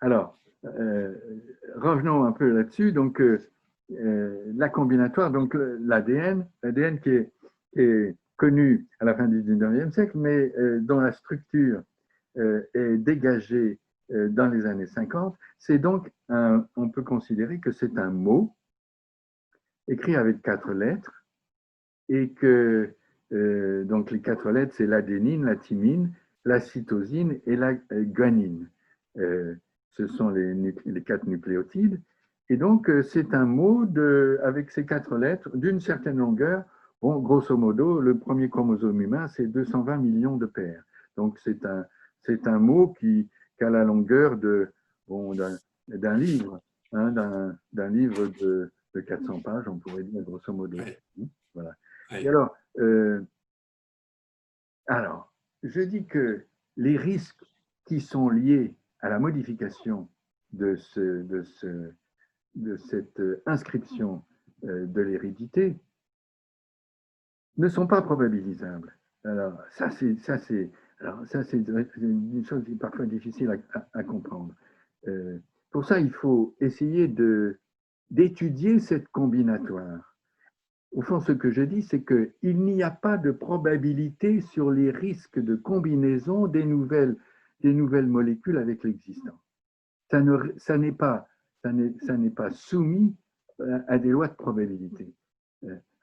Alors, revenons un peu là-dessus. Donc, la combinatoire, donc l'ADN qui est connu à la fin du 19e siècle, mais dont la structure est dégagée dans les années 50, c'est donc, on peut considérer que c'est un mot écrit avec 4 lettres et que donc les 4 lettres, c'est l'adénine, la thymine, la cytosine et la guanine. Ce sont les 4 nucléotides. Et donc, c'est un mot avec ces 4 lettres d'une certaine longueur. Bon, grosso modo, le premier chromosome humain, c'est 220 millions de paires. Donc, c'est un mot qui a la longueur bon, d'un livre, hein, d'un livre de 400 pages, on pourrait dire, grosso modo. Ouais. Voilà. Et Ouais. alors, je dis que les risques qui sont liés à la modification de cette inscription de l'hérédité ne sont pas probabilisables. Alors, ça, c'est une chose qui est parfois difficile à comprendre. Pour ça, il faut essayer d'étudier cette combinatoire. Au fond, ce que je dis, c'est qu'il n'y a pas de probabilité sur les risques de combinaison des nouvelles molécules avec l'existant. Ça n'est pas soumis à des lois de probabilité.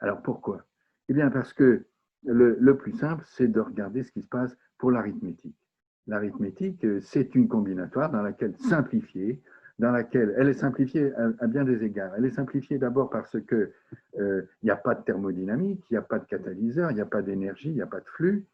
Alors pourquoi? Eh bien parce que le plus simple, c'est de regarder ce qui se passe pour l'arithmétique. L'arithmétique, c'est une combinatoire dans laquelle simplifiée, dans laquelle elle est simplifiée à bien des égards. Elle est simplifiée d'abord parce que il n'y a pas de thermodynamique, il n'y a pas de catalyseur, il n'y a pas d'énergie, il n'y a pas de flux,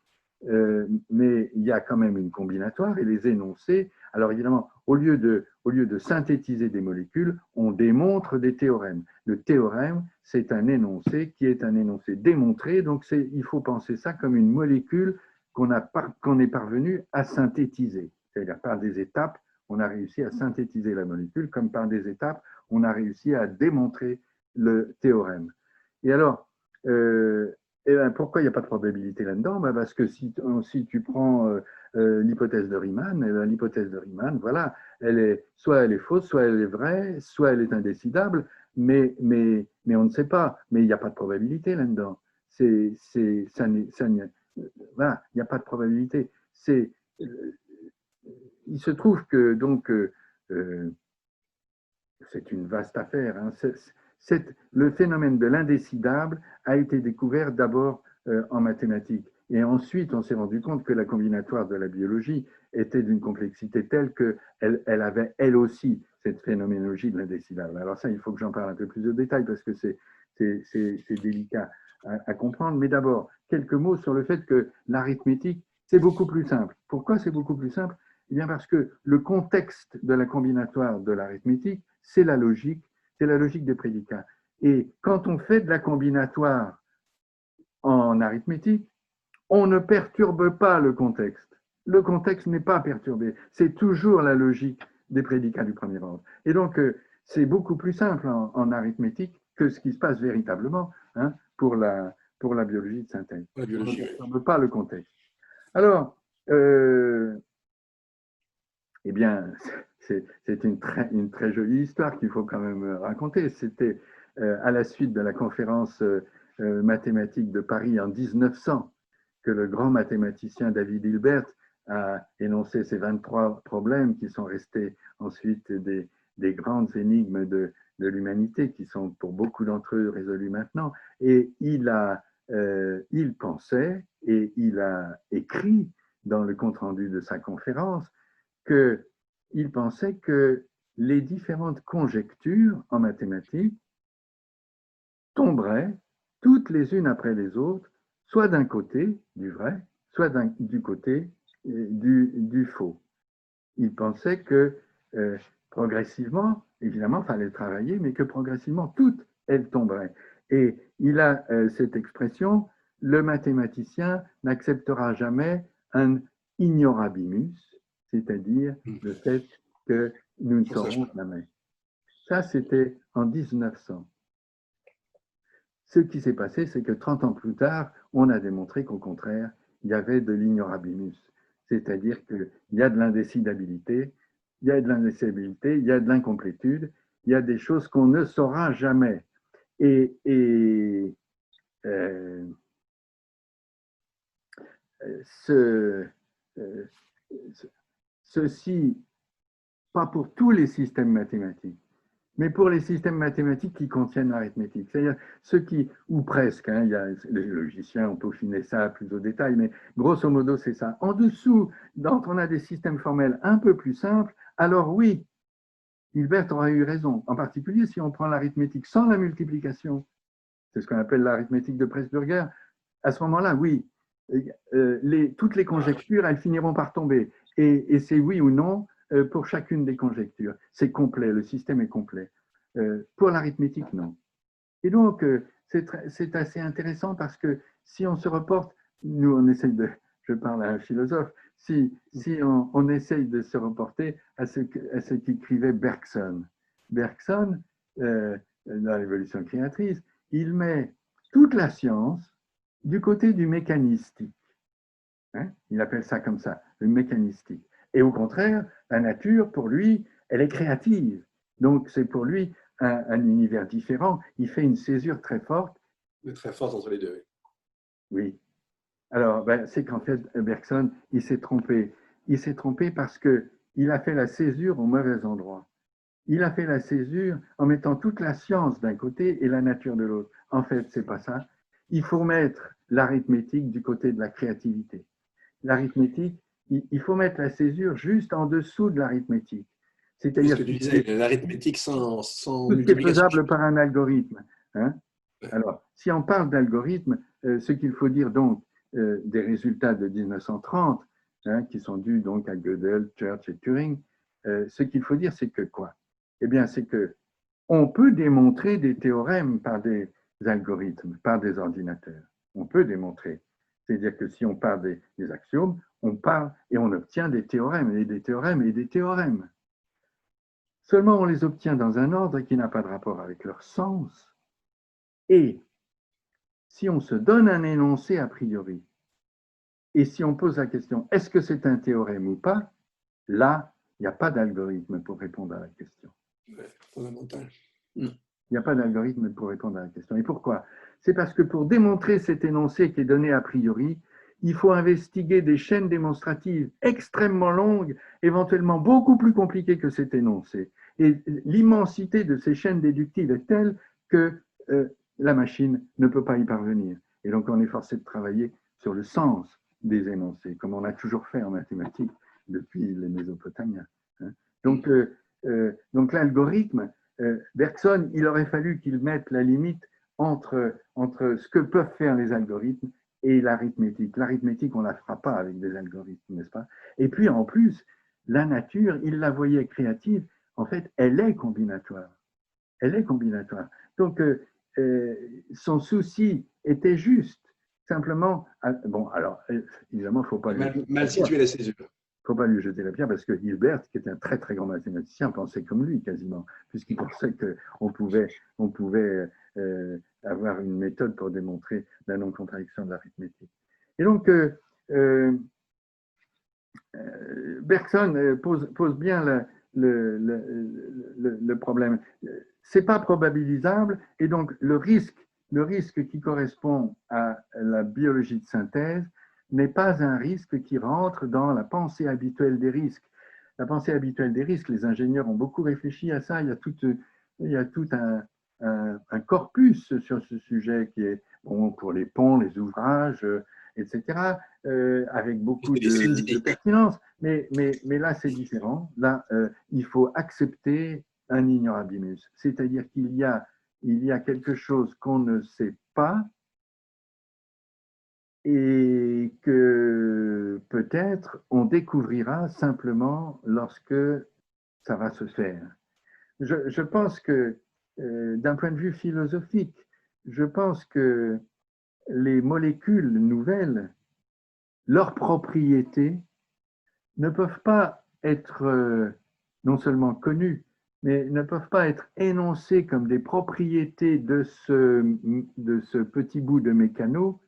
mais il y a quand même une combinatoire et les énoncés. Alors évidemment, au lieu de synthétiser des molécules, on démontre des théorèmes. Le théorème, c'est un énoncé qui est un énoncé démontré, donc il faut penser ça comme une molécule qu'on est parvenu à synthétiser. C'est-à-dire par des étapes, on a réussi à synthétiser la molécule, comme par des étapes, on a réussi à démontrer le théorème. Et alors, et ben, pourquoi il n'y a pas de probabilité là-dedans? Ben parce que si tu prends l'hypothèse de Riemann, ben, l'hypothèse de Riemann, voilà, soit elle est fausse, soit elle est vraie, soit elle est indécidable, mais on ne sait pas. Mais il n'y a pas de probabilité là-dedans. Voilà, il n'y a pas de probabilité. Il se trouve que donc c'est une vaste affaire. Hein. Le phénomène de l'indécidable a été découvert d'abord en mathématiques. Et ensuite, on s'est rendu compte que la combinatoire de la biologie était d'une complexité telle qu'elle avait, elle aussi, cette phénoménologie de l'indécidable. Alors ça, il faut que j'en parle un peu plus de détail parce que c'est délicat à comprendre. Mais d'abord, quelques mots sur le fait que l'arithmétique, c'est beaucoup plus simple. Pourquoi c'est beaucoup plus simple? Eh bien parce que le contexte de la combinatoire de l'arithmétique, c'est la logique des prédicats. Et quand on fait de la combinatoire en arithmétique, on ne perturbe pas le contexte. Le contexte n'est pas perturbé. C'est toujours la logique des prédicats du premier ordre. Et donc, c'est beaucoup plus simple en arithmétique que ce qui se passe véritablement hein, pour la biologie de synthèse. La On ne biologie, oui. perturbe pas le contexte. Alors, eh bien, c'est une très jolie histoire qu'il faut quand même raconter. C'était à la suite de la conférence mathématique de Paris en 1900 que le grand mathématicien David Hilbert a énoncé ces 23 problèmes qui sont restés ensuite des grandes énigmes de l'humanité, qui sont pour beaucoup d'entre eux résolus maintenant. Et il pensait et il a écrit dans le compte-rendu de sa conférence qu'il pensait que les différentes conjectures en mathématiques tomberaient toutes les unes après les autres, soit d'un côté du vrai, soit du côté du faux. Il pensait que progressivement, évidemment, il fallait travailler, mais que progressivement, toutes elles tomberaient. Et il a cette expression, le mathématicien n'acceptera jamais un ignorabimus, c'est-à-dire le fait que nous ne On sache saurons pas. jamais. Ça, c'était en 1900. Ce qui s'est passé, c'est que 30 ans plus tard, on a démontré qu'au contraire, il y avait de l'ignorabimus, c'est-à-dire qu'il y a de l'indécidabilité il y a de l'indécidabilité, il y a de l'incomplétude, il y a des choses qu'on ne saura jamais. Et ce, ceci, pas pour tous les systèmes mathématiques, mais pour les systèmes mathématiques qui contiennent l'arithmétique. C'est-à-dire ceux qui, ou presque, hein, il y a les logiciens ont peaufiné ça plus au détail, mais grosso modo, c'est ça. En dessous, quand on a des systèmes formels un peu plus simples, alors oui, Hilbert aurait eu raison. En particulier, si on prend l'arithmétique sans la multiplication, c'est ce qu'on appelle l'arithmétique de Presburger, à ce moment-là, oui, toutes les conjectures, elles finiront par tomber. Et c'est oui ou non pour chacune des conjectures. C'est complet, le système est complet. Pour l'arithmétique, non. Et donc, c'est assez intéressant parce que si on se reporte, nous, on essaye de, je parle à un philosophe, si on essaye de se reporter à ce qu'écrivait Bergson. Bergson, dans l'évolution créatrice, il met toute la science du côté du mécanistique. Hein, il appelle ça comme ça, le mécanistique. Et au contraire, la nature, pour lui, elle est créative. Donc, c'est pour lui un univers différent. Il fait une césure très forte. Très forte entre les deux. Oui. Alors, ben, c'est qu'en fait, Bergson, il s'est trompé. Il s'est trompé parce qu'il a fait la césure au mauvais endroit. Il a fait la césure en mettant toute la science d'un côté et la nature de l'autre. En fait, c'est pas ça. Il faut mettre l'arithmétique du côté de la créativité. L'arithmétique, il faut mettre la césure juste en dessous de l'arithmétique. C'est ce C'est-à-dire que tu disais, l'arithmétique sans tout ce qui est multiplication. faisable par un algorithme. Hein. Alors, si on parle d'algorithme, ce qu'il faut dire donc des résultats de 1930, hein, qui sont dus donc à Gödel, Church et Turing, ce qu'il faut dire, c'est que quoi? Eh bien, c'est que on peut démontrer des théorèmes par des algorithmes, par des ordinateurs. On peut démontrer. C'est-à-dire que si on part des axiomes, on part et on obtient des théorèmes et des théorèmes et des théorèmes. Seulement, on les obtient dans un ordre qui n'a pas de rapport avec leur sens. Et si on se donne un énoncé a priori, et si on pose la question, est-ce que c'est un théorème ou pas, là, il n'y a pas d'algorithme pour répondre à la question. Ouais, fondamental. Il n'y a pas d'algorithme pour répondre à la question. Et pourquoi? C'est parce que pour démontrer cet énoncé qui est donné a priori, il faut investiguer des chaînes démonstratives extrêmement longues, éventuellement beaucoup plus compliquées que cet énoncé. Et l'immensité de ces chaînes déductives est telle que la machine ne peut pas y parvenir. Et donc, on est forcé de travailler sur le sens des énoncés, comme on a toujours fait en mathématiques depuis les Mésopotamiens. Hein. Donc l'algorithme, Bergson, il aurait fallu qu'il mette la limite entre ce que peuvent faire les algorithmes et l'arithmétique. L'arithmétique, on ne la fera pas avec des algorithmes, n'est-ce pas? Et puis, en plus, la nature, il la voyait créative. En fait, elle est combinatoire. Elle est combinatoire. Donc, son souci était juste. Simplement, bon, alors, évidemment, il ne faut pas mal situé la césure. Il ne faut pas lui jeter la pierre parce que Hilbert, qui était un très très grand mathématicien, pensait comme lui quasiment, puisqu'il pensait qu'on pouvait avoir une méthode pour démontrer la non-contradiction de l'arithmétique. Et donc, Bergson pose bien le problème. C'est pas probabilisable et donc le risque qui correspond à la biologie de synthèse n'est pas un risque qui rentre dans la pensée habituelle des risques. La pensée habituelle des risques, les ingénieurs ont beaucoup réfléchi à ça. Il y a tout un corpus sur ce sujet qui est bon pour les ponts, les ouvrages, etc., avec beaucoup de pertinence. Mais là, c'est différent. Là, il faut accepter un ignorabimus. C'est-à-dire qu'il y a quelque chose qu'on ne sait pas et que peut-être on découvrira simplement lorsque ça va se faire. Je pense que, d'un point de vue philosophique, je pense que les molécules nouvelles, leurs propriétés, ne peuvent pas être non seulement connues, mais ne peuvent pas être énoncées comme des propriétés de ce petit bout de mécano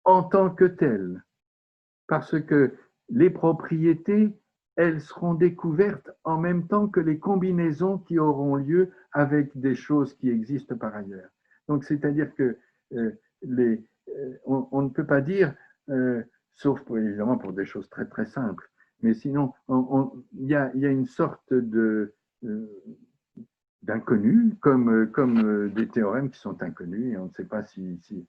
en tant que telles. Parce que les propriétés elles seront découvertes en même temps que les combinaisons qui auront lieu avec des choses qui existent par ailleurs. Donc, c'est-à-dire que on ne peut pas dire, sauf évidemment pour des choses très très simples, mais sinon, il y a une sorte d'inconnus, comme des théorèmes qui sont inconnus, et on ne sait pas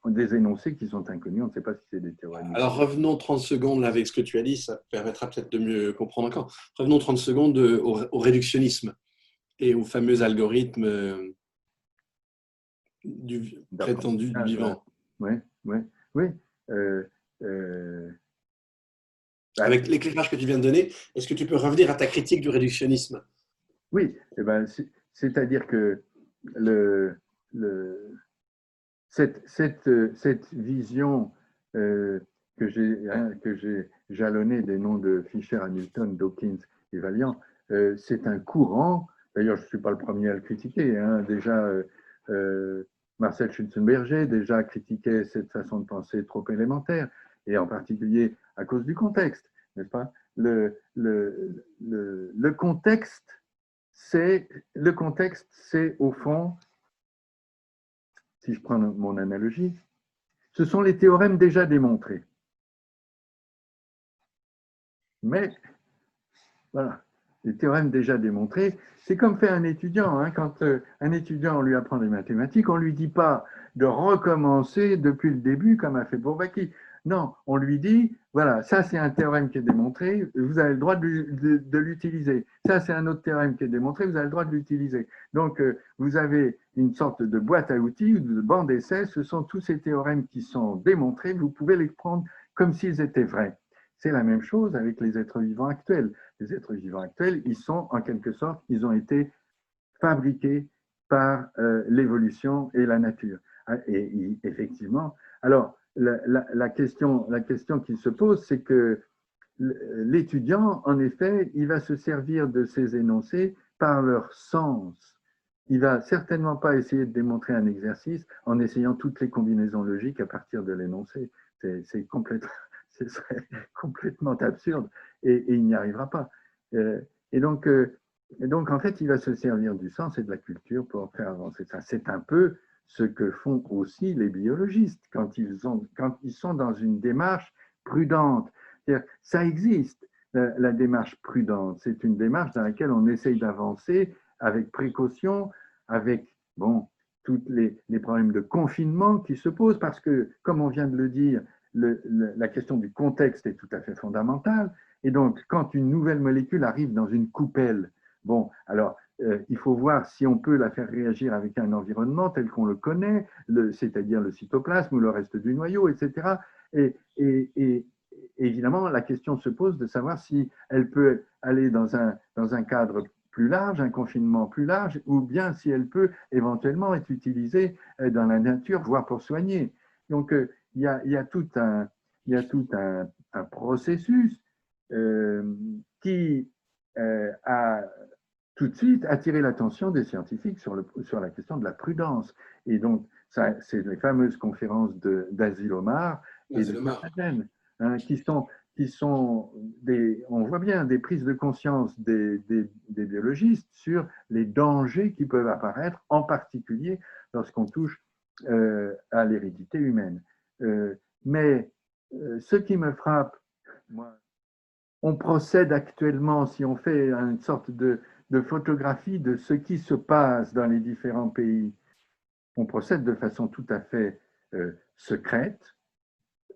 des énoncés qui sont inconnus, on ne sait pas si c'est des théorèmes. Alors revenons 30 secondes là, avec ce que tu as dit, ça permettra peut-être de mieux comprendre encore. Revenons 30 secondes au réductionnisme et au fameux algorithme du prétendu du vivant. Oui, oui, oui. Avec l'éclairage que tu viens de donner, est-ce que tu peux revenir à ta critique du réductionnisme? Oui, eh ben, c'est-à-dire que cette vision que j'ai jalonnée des noms de Fisher, Hamilton, Dawkins et Valiant, c'est un courant. D'ailleurs, je ne suis pas le premier à le critiquer. Hein. Déjà, Marcel Schutzenberger déjà critiquait cette façon de penser trop élémentaire, et en particulier à cause du contexte, n'est-ce pas? Le contexte, c'est au fond, si je prends mon analogie, ce sont les théorèmes déjà démontrés. Mais, voilà, les théorèmes déjà démontrés, c'est comme fait un étudiant. Hein, quand un étudiant, on lui apprend les mathématiques, on ne lui dit pas de recommencer depuis le début comme a fait Bourbaki. Non, on lui dit, voilà, ça c'est un théorème qui est démontré, vous avez le droit de l'utiliser. Ça c'est un autre théorème qui est démontré, vous avez le droit de l'utiliser. Donc, vous avez une sorte de boîte à outils ou de banc d'essai, ce sont tous ces théorèmes qui sont démontrés, vous pouvez les prendre comme s'ils étaient vrais. C'est la même chose avec les êtres vivants actuels. Les êtres vivants actuels, ils sont en quelque sorte, ils ont été fabriqués par l'évolution et la nature. Et effectivement, alors la question qui se pose, c'est que l'étudiant, en effet, il va se servir de ces énoncés par leur sens. Il va certainement pas essayer de démontrer un exercice en essayant toutes les combinaisons logiques à partir de l'énoncé. C'est complètement, ce serait complètement absurde et il n'y arrivera pas. Et donc, en fait, il va se servir du sens et de la culture pour faire avancer ça. C'est un peu ce que font aussi les biologistes quand ils sont dans une démarche prudente. Ça existe, la démarche prudente. C'est une démarche dans laquelle on essaye d'avancer avec précaution, avec tous les problèmes de confinement qui se posent, parce que, comme on vient de le dire, la question du contexte est tout à fait fondamentale. Et donc, quand une nouvelle molécule arrive dans une coupelle, alors, il faut voir si on peut la faire réagir avec un environnement tel qu'on le connaît, c'est-à-dire le cytoplasme ou le reste du noyau, etc. Et évidemment, la question se pose de savoir si elle peut aller dans un cadre plus large, un confinement plus large, ou bien si elle peut éventuellement être utilisée dans la nature, voire pour soigner. Donc, il y a tout un processus qui a tout de suite attiré l'attention des scientifiques sur la question de la prudence. Et donc, c'est les fameuses conférences d'Asil Omar et de Katagen, hein, qui sont on voit bien, des prises de conscience des biologistes sur les dangers qui peuvent apparaître, en particulier lorsqu'on touche à l'hérédité humaine. Mais ce qui me frappe, moi, on procède actuellement, si on fait une sorte de photographie de ce qui se passe dans les différents pays, on procède de façon tout à fait secrète,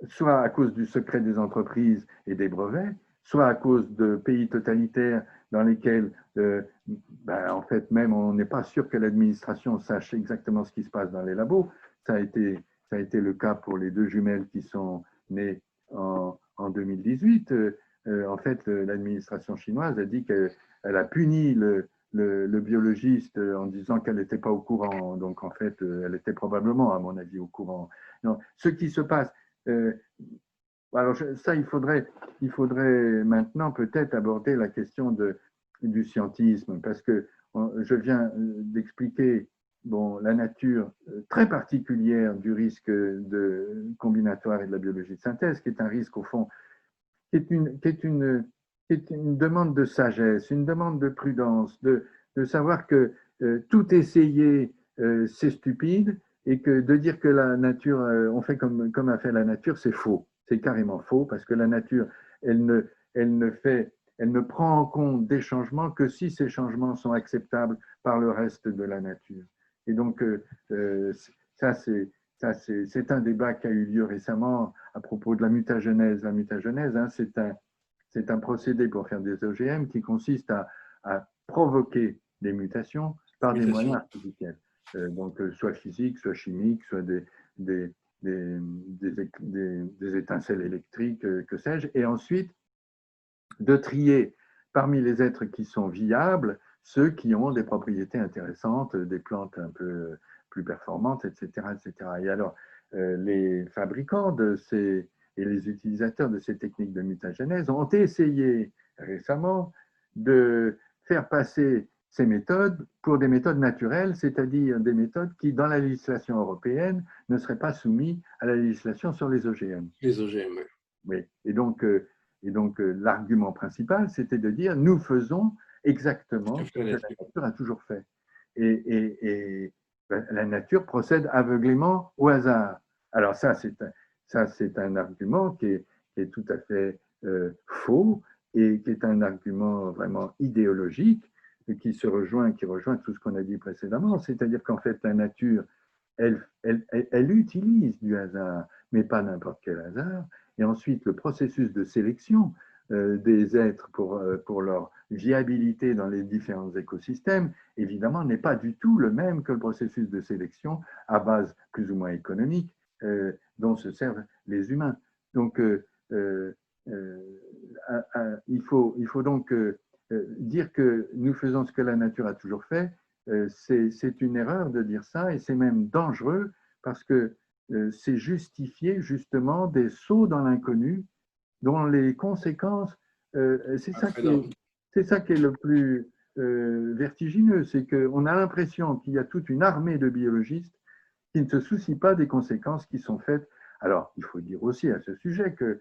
soit à cause du secret des entreprises et des brevets, soit à cause de pays totalitaires dans lesquels, en fait, même on n'est pas sûr que l'administration sache exactement ce qui se passe dans les labos. Ça a été le cas pour les deux jumelles qui sont nées en 2018. En fait, l'administration chinoise a dit qu'elle a puni le biologiste en disant qu'elle n'était pas au courant. Donc, en fait, elle était probablement, à mon avis, au courant. Non, ce qui se passe, alors ça, il faudrait maintenant peut-être aborder la question du scientisme, parce que je viens d'expliquer la nature très particulière du risque de combinatoire et de la biologie de synthèse, qui est un risque au fond, qui est c'est une demande de sagesse, une demande de prudence, de savoir que tout essayer, c'est stupide, et que de dire que la nature, on fait comme a fait la nature, c'est faux. C'est carrément faux, parce que la nature, elle ne, elle ne fait, elle ne prend en compte des changements que si ces changements sont acceptables par le reste de la nature. Et donc, ça, c'est un débat qui a eu lieu récemment à propos de la mutagenèse. La mutagenèse, hein, c'est un procédé pour faire des OGM qui consiste à provoquer des mutations par des moyens artificiels. Donc, soit physiques, soit chimiques, soit des, des étincelles électriques, que sais-je, et ensuite de trier parmi les êtres qui sont viables ceux qui ont des propriétés intéressantes, des plantes un peu plus performantes, etc. etc. Et alors, les fabricants de ces, et les utilisateurs de ces techniques de mutagénèse ont essayé récemment de faire passer ces méthodes pour des méthodes naturelles, c'est-à-dire des méthodes qui, dans la législation européenne, ne seraient pas soumises à la législation sur les OGM. Les OGM, oui. Oui. Et donc l'argument principal, c'était de dire nous faisons exactement ce que la nature a toujours fait. Et la nature procède aveuglément au hasard. Alors ça, c'est un argument qui est tout à fait faux, et qui est un argument vraiment idéologique, qui rejoint tout ce qu'on a dit précédemment. C'est-à-dire qu'en fait, la nature, elle utilise du hasard, mais pas n'importe quel hasard. Et ensuite, le processus de sélection des êtres pour leur viabilité dans les différents écosystèmes, évidemment, n'est pas du tout le même que le processus de sélection à base plus ou moins économique dont se servent les humains. Donc, il faut donc dire que nous faisons ce que la nature a toujours fait. C'est une erreur de dire ça, et c'est même dangereux, parce que c'est justifier justement des sauts dans l'inconnu dont les conséquences, c'est ça qui est le plus vertigineux, c'est qu'on a l'impression qu'il y a toute une armée de biologistes qui ne se soucient pas des conséquences qui sont faites. Alors, il faut dire aussi à ce sujet que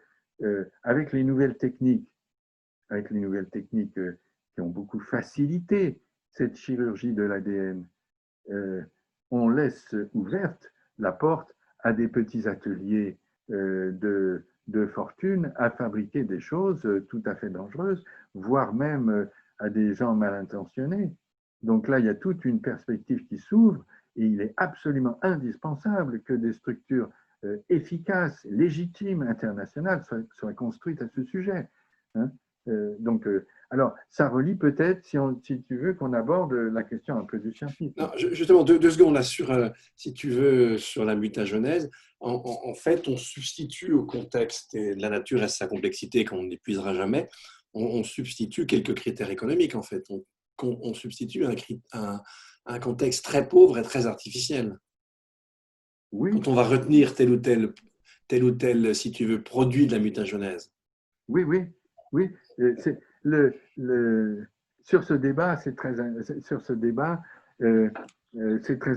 avec les nouvelles techniques, qui ont beaucoup facilité cette chirurgie de l'ADN, on laisse ouverte la porte à des petits ateliers de fortune à fabriquer des choses tout à fait dangereuses, voire même à des gens mal intentionnés. Donc là, il y a toute une perspective qui s'ouvre, et il est absolument indispensable que des structures efficaces, légitimes, internationales soient construites à ce sujet. Hein. Donc, alors, ça relie peut-être, si tu veux, qu'on aborde la question un peu du scientifique. Non, justement, deux secondes là sur, si tu veux, sur la mutagenèse. En fait, on substitue au contexte de la nature et sa complexité qu'on n'épuisera jamais, on substitue quelques critères économiques, en fait. On substitue un contexte très pauvre et très artificiel. Oui. Quand on va retenir tel ou tel, si tu veux, produit de la mutagenèse. Oui, oui, oui. Sur ce débat, c'est très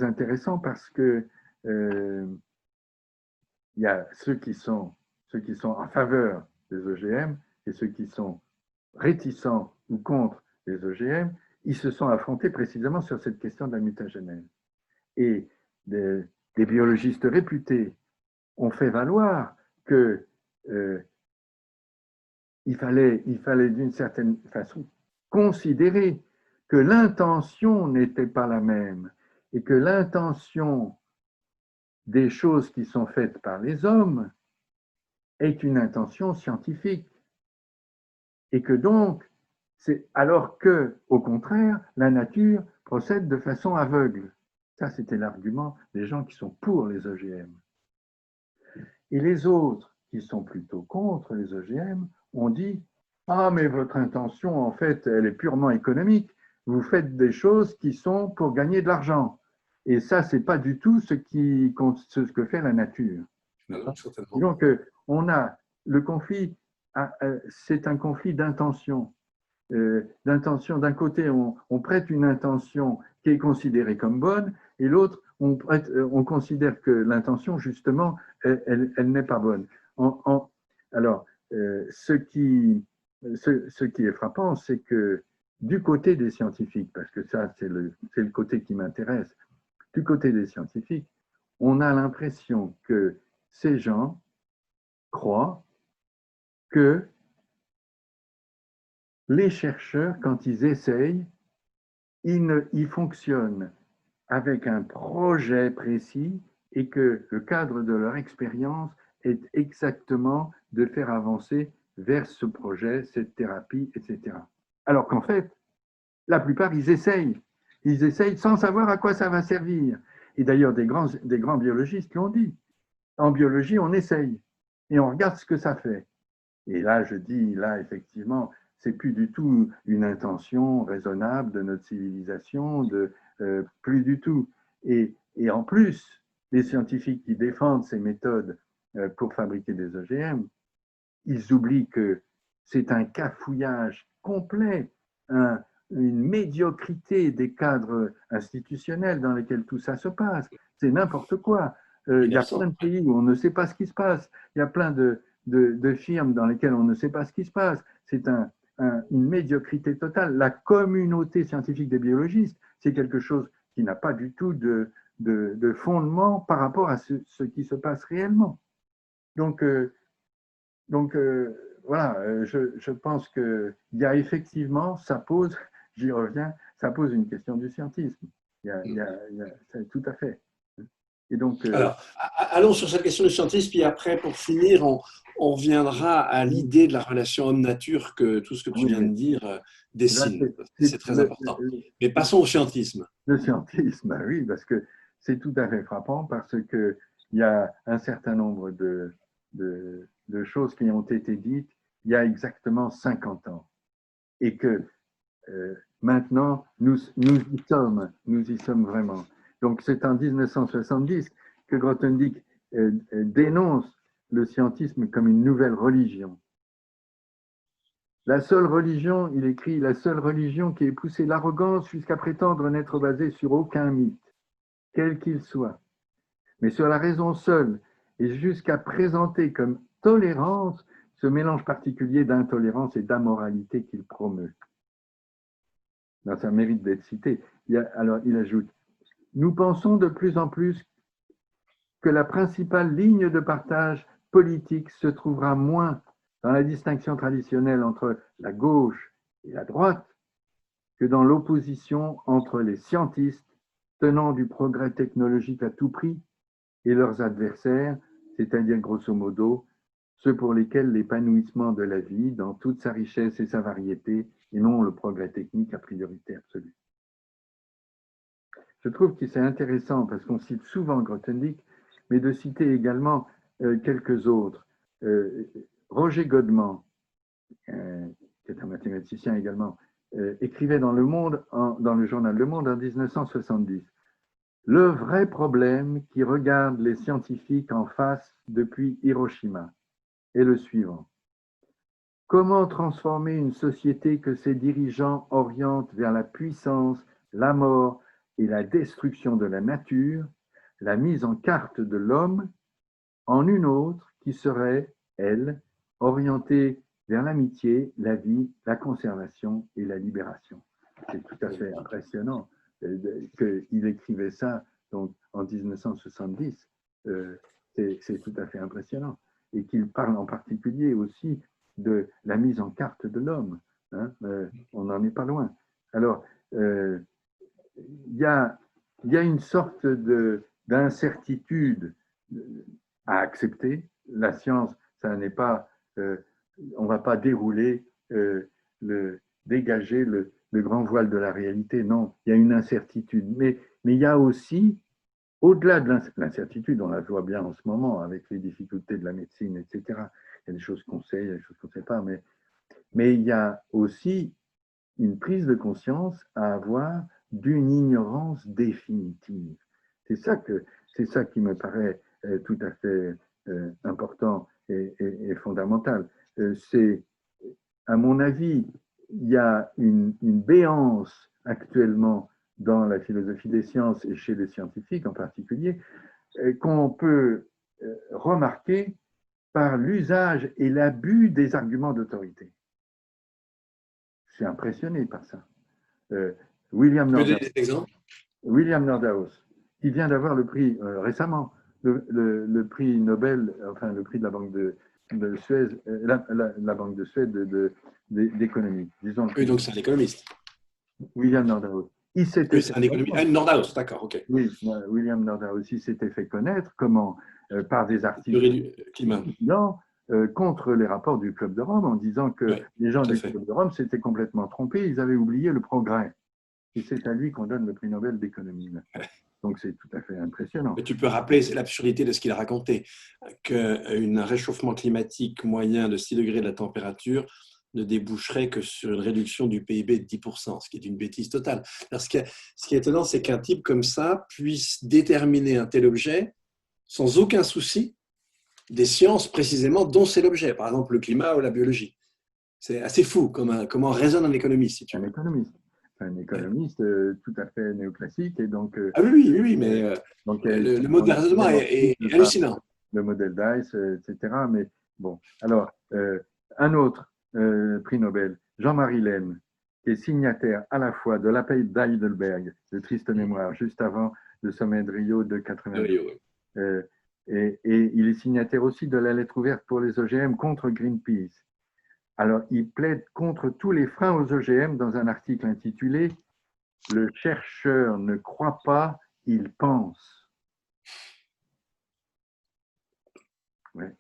intéressant, parce que il y a ceux qui sont en faveur des OGM et ceux qui sont réticents ou contre les OGM. Ils se sont affrontés précisément sur cette question de la mutagénèse. Et des biologistes réputés ont fait valoir que il fallait d'une certaine façon considérer que l'intention n'était pas la même, et que l'intention des choses qui sont faites par les hommes est une intention scientifique. Et que donc, alors que, au contraire, la nature procède de façon aveugle. Ça, c'était l'argument des gens qui sont pour les OGM. Et les autres, qui sont plutôt contre les OGM, ont dit « Ah, mais votre intention, en fait, elle est purement économique. Vous faites des choses qui sont pour gagner de l'argent. Et ça, ce n'est pas du tout ce que fait la nature. » Donc, on a le conflit, c'est un conflit d'intention. D'un côté, on prête une intention qui est considérée comme bonne, et l'autre, on considère que l'intention, justement, elle n'est pas bonne. Alors, ce qui ce qui est frappant, c'est que du côté des scientifiques, parce que ça, c'est le côté qui m'intéresse, du côté des scientifiques, on a l'impression que ces gens croient que les chercheurs, quand ils essayent, ils fonctionnent avec un projet précis et que le cadre de leur expérience est exactement de faire avancer vers ce projet, cette thérapie, etc. Alors qu'en fait, la plupart, ils essayent. Ils essayent sans savoir à quoi ça va servir. Et d'ailleurs, des grands biologistes l'ont dit. En biologie, on essaye et on regarde ce que ça fait. Et là, je dis, là, effectivement, c'est plus du tout une intention raisonnable de notre civilisation, plus du tout. Et en plus, les scientifiques qui défendent ces méthodes pour fabriquer des OGM, ils oublient que c'est un cafouillage complet, une médiocrité des cadres institutionnels dans lesquels tout ça se passe. C'est n'importe quoi. Il y a plein de pays où on ne sait pas ce qui se passe. Il y a plein de firmes dans lesquelles on ne sait pas ce qui se passe. C'est une médiocrité totale. La communauté scientifique des biologistes, c'est quelque chose qui n'a pas du tout de fondement par rapport à ce qui se passe réellement. Donc, voilà, je pense qu'il y a effectivement, ça pose, j'y reviens, ça pose une question du scientisme. C'est tout à fait. Et donc, alors, allons sur cette question du scientisme, puis après, pour finir, on reviendra à l'idée de la relation homme-nature que tout ce que tu viens de dire dessine. C'est très important. Mais passons au scientisme. Le scientisme, oui, parce que c'est tout à fait frappant, parce qu'il y a un certain nombre de choses qui ont été dites il y a exactement 50 ans. Et que maintenant, nous y sommes vraiment. Donc, c'est en 1970 que Grothendieck dénonce le scientisme comme une nouvelle religion. La seule religion, il écrit, la seule religion qui ait poussé l'arrogance jusqu'à prétendre n'être basée sur aucun mythe, quel qu'il soit, mais sur la raison seule, et jusqu'à présenter comme tolérance ce mélange particulier d'intolérance et d'amoralité qu'il promeut. Non, ça mérite d'être cité. Alors, il ajoute, nous pensons de plus en plus que la principale ligne de partage politique se trouvera moins dans la distinction traditionnelle entre la gauche et la droite que dans l'opposition entre les scientistes tenant du progrès technologique à tout prix et leurs adversaires, c'est-à-dire grosso modo ceux pour lesquels l'épanouissement de la vie dans toute sa richesse et sa variété et non le progrès technique à priorité absolue. Je trouve que c'est intéressant parce qu'on cite souvent Grothendieck, mais de citer également quelques autres. Roger Godman, qui est un mathématicien également, écrivait dans Le Monde, dans le journal Le Monde en 1970. Le vrai problème qui regarde les scientifiques en face depuis Hiroshima est le suivant. Comment transformer une société que ses dirigeants orientent vers la puissance, la mort et la destruction de la nature, la mise en carte de l'homme, en une autre qui serait, elle, orientée vers l'amitié, la vie, la conservation et la libération. C'est tout à fait impressionnant qu'il écrivait ça donc, en 1970. C'est tout à fait impressionnant. Et qu'il parle en particulier aussi de la mise en carte de l'homme. Hein, on n'en est pas loin. Alors, il y a une sorte d'incertitude à accepter. La science, ça n'est pas, on ne va pas dérouler, dégager le grand voile de la réalité. Non, il y a une incertitude. Mais il y a aussi, au-delà de l'incertitude, on la voit bien en ce moment avec les difficultés de la médecine, etc. Il y a des choses qu'on sait, il y a des choses qu'on ne sait pas, mais il y a aussi une prise de conscience à avoir d'une ignorance définitive. C'est ça qui me paraît tout à fait important et fondamental. C'est, à mon avis, il y a une béance actuellement dans la philosophie des sciences et chez les scientifiques en particulier, qu'on peut remarquer par l'usage et l'abus des arguments d'autorité. suis impressionné par ça. William Tu peux donner Nordhaus, des exemples? William Nordhaus, qui vient d'avoir le prix récemment, le prix Nobel, enfin le prix de la Banque de Suez, la Banque de Suède d'économie. Disons Oui, donc c'est un économiste. William Nordhaus. Il s'était Oui, c'est fait un économiste. Ah, Nordhaus, d'accord, ok. oui, William Nordhaus il s'était fait connaître comment, par des articles Théorie du climat. contre les rapports du Club de Rome, en disant que Oui, les gens tout à du fait. Club de Rome s'étaient complètement trompés, ils avaient oublié le progrès. Et c'est à lui qu'on donne le prix Nobel d'économie. Donc c'est tout à fait impressionnant. Mais tu peux rappeler l'absurdité de ce qu'il a raconté, qu'un réchauffement climatique moyen de 6 degrés de la température ne déboucherait que sur une réduction du PIB de 10%, ce qui est une bêtise totale. Alors, ce qui est étonnant, c'est qu'un type comme ça puisse déterminer un tel objet sans aucun souci des sciences précisément dont c'est l'objet, par exemple le climat ou la biologie. C'est assez fou comment raisonne un économiste, si tu veux. Un économiste tout à fait néoclassique. Et donc, Ah oui, oui, oui, mais donc le mode de raisonnement est hallucinant. Le modèle Dice, etc. Mais bon, alors, un autre prix Nobel, Jean-Marie Lehn, qui est signataire à la fois de l'appel d'Heidelberg, de triste mémoire, juste avant le sommet de Rio de 82. Et il est signataire aussi de la lettre ouverte pour les OGM contre Greenpeace. Alors, il plaide contre tous les freins aux OGM dans un article intitulé « Le chercheur ne croit pas, il pense ». Ouais.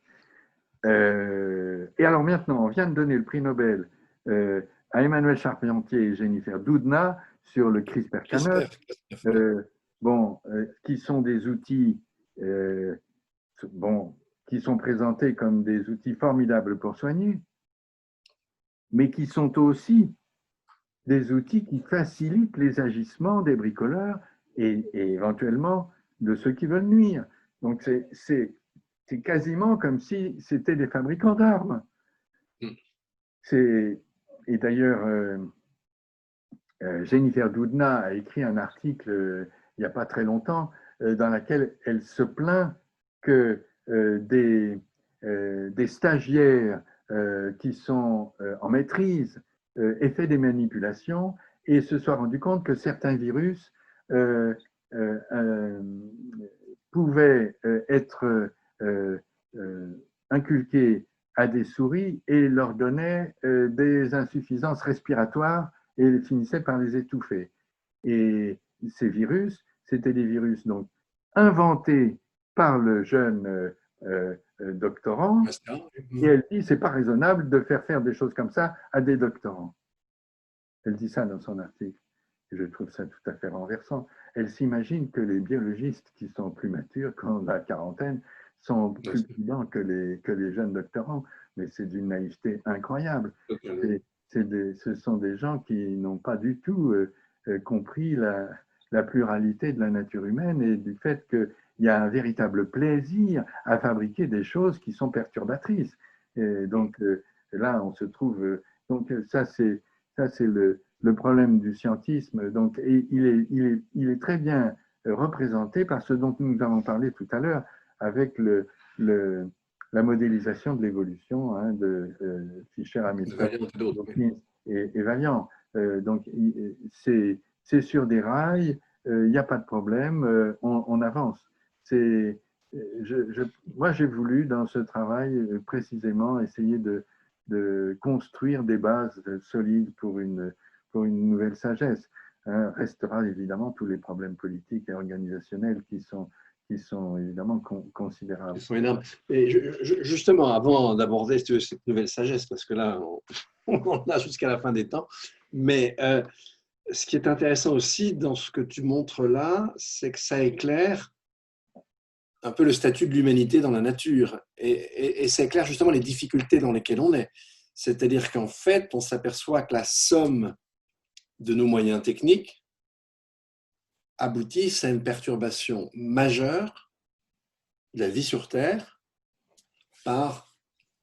Et alors maintenant, on vient de donner le prix Nobel à Emmanuel Charpentier et Jennifer Doudna sur le CRISPR-Cas9, qui sont des outils qui sont présentés comme des outils formidables pour soigner, mais qui sont aussi des outils qui facilitent les agissements des bricoleurs et éventuellement de ceux qui veulent nuire. Donc c'est quasiment comme si c'était des fabricants d'armes. Et d'ailleurs, Jennifer Doudna a écrit un article il n'y a pas très longtemps dans lequel elle se plaint que des stagiaires qui sont en maîtrise aient fait des manipulations et se soient rendus compte que certains virus pouvaient être inculqués à des souris et leur donnaient des insuffisances respiratoires et finissaient par les étouffer. Et ces virus, c'était des virus donc inventés par le jeune doctorant. Et elle dit c'est pas raisonnable de faire des choses comme ça à des doctorants. Elle dit ça dans son article. Et je trouve ça tout à fait renversant. Elle s'imagine que les biologistes qui sont plus matures, quand la quarantaine, sont plus prudents que les jeunes doctorants. Mais c'est d'une naïveté incroyable. Ce sont des gens qui n'ont pas du tout compris la pluralité de la nature humaine et du fait qu'il y a un véritable plaisir à fabriquer des choses qui sont perturbatrices. Et donc là, on se trouve. Donc ça, c'est le problème du scientisme. Donc, et il est très bien représenté par ce dont nous avons parlé tout à l'heure avec la modélisation de l'évolution de Fischer-Armstrong et Valiant. Donc, c'est sur des rails, il n'y a pas de problème, on avance. Moi, j'ai voulu, dans ce travail, précisément essayer de construire des bases solides pour une nouvelle sagesse. Restera évidemment tous les problèmes politiques et organisationnels qui sont évidemment considérables. Ils sont énormes. Et justement, avant d'aborder cette nouvelle sagesse, parce que là, on en a jusqu'à la fin des temps, mais ce qui est intéressant aussi dans ce que tu montres là, c'est que ça éclaire un peu le statut de l'humanité dans la nature. Et ça éclaire justement les difficultés dans lesquelles on est. C'est-à-dire qu'en fait, on s'aperçoit que la somme de nos moyens techniques aboutissent à une perturbation majeure de la vie sur Terre par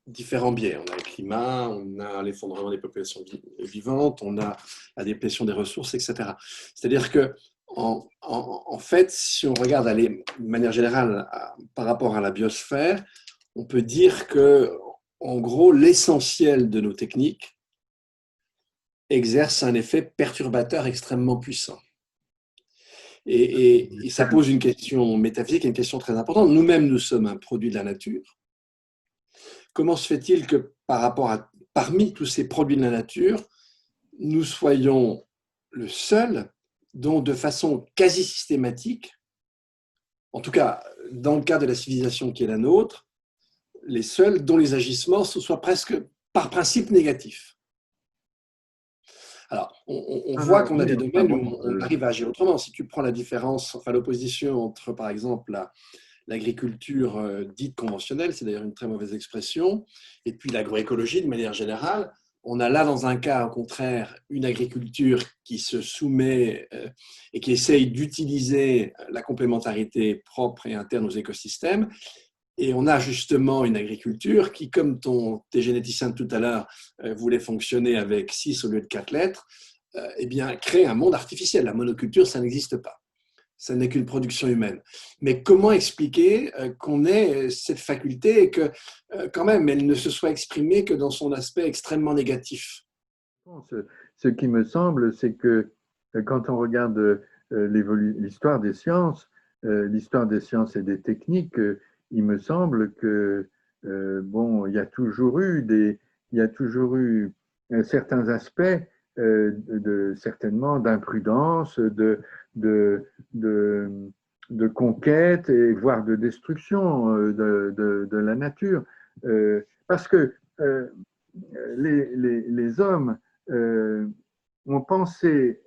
différents biais. On a le climat, on a l'effondrement des populations vivantes, on a la déplétion des ressources, etc. C'est-à-dire que, en fait, si on regarde de manière générale par rapport à la biosphère, on peut dire que, en gros, l'essentiel de nos techniques exerce un effet perturbateur extrêmement puissant. Et ça pose une question métaphysique et une question très importante. Nous-mêmes, nous sommes un produit de la nature. Comment se fait-il que parmi tous ces produits de la nature, nous soyons le seul dont, de façon quasi systématique, en tout cas dans le cas de la civilisation qui est la nôtre, les seuls dont les agissements soient presque par principe négatifs. Alors, on voit qu'on a des domaines où on arrive à agir autrement. Si tu prends la différence, enfin l'opposition entre, par exemple, l'agriculture dite conventionnelle, c'est d'ailleurs une très mauvaise expression, et puis l'agroécologie de manière générale, on a là, dans un cas, au contraire, une agriculture qui se soumet et qui essaye d'utiliser la complémentarité propre et interne aux écosystèmes. Et on a justement une agriculture qui, comme tes généticiens de tout à l'heure voulaient fonctionner avec 6 au lieu de 4 lettres, eh bien, crée un monde artificiel. La monoculture, ça n'existe pas. Ça n'est qu'une production humaine. Mais comment expliquer qu'on ait cette faculté et que, quand même, elle ne se soit exprimée que dans son aspect extrêmement négatif? Ce qui me semble, c'est que quand on regarde l'histoire des sciences et des techniques, il me semble que bon, il y a toujours eu certains aspects certainement d'imprudence, de, de, de conquête et voire de destruction de la nature, parce que les hommes ont pensé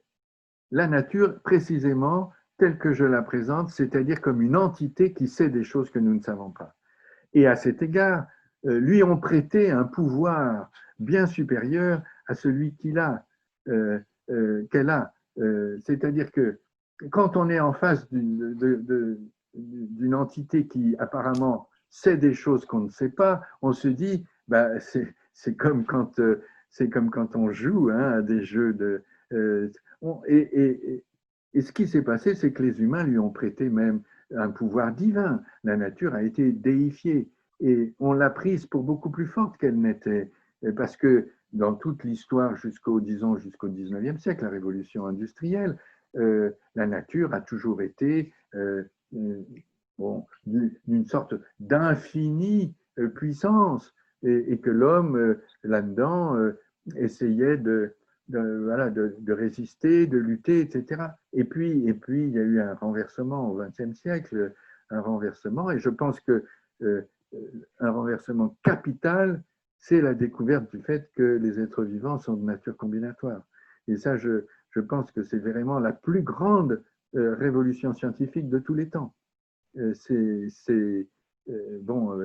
la nature précisément telle que je la présente, c'est-à-dire comme une entité qui sait des choses que nous ne savons pas. Et à cet égard, lui ont prêté un pouvoir bien supérieur à celui qu'elle a. C'est-à-dire que quand on est en face d'une entité qui apparemment sait des choses qu'on ne sait pas, on se dit, bah, c'est comme quand on joue à des jeux de. Et ce qui s'est passé, c'est que les humains lui ont prêté même un pouvoir divin. La nature a été déifiée et on l'a prise pour beaucoup plus forte qu'elle n'était. Parce que dans toute l'histoire disons, jusqu'au 19e siècle, la révolution industrielle, la nature a toujours été bon, d'une sorte d'infinie puissance et que l'homme, là-dedans, essayait voilà, de résister, de lutter, etc. Et puis, il y a eu un renversement au XXe siècle, un renversement, et je pense que un renversement capital, c'est la découverte du fait que les êtres vivants sont de nature combinatoire. Et ça, je pense que c'est vraiment la plus grande révolution scientifique de tous les temps. C'est bon,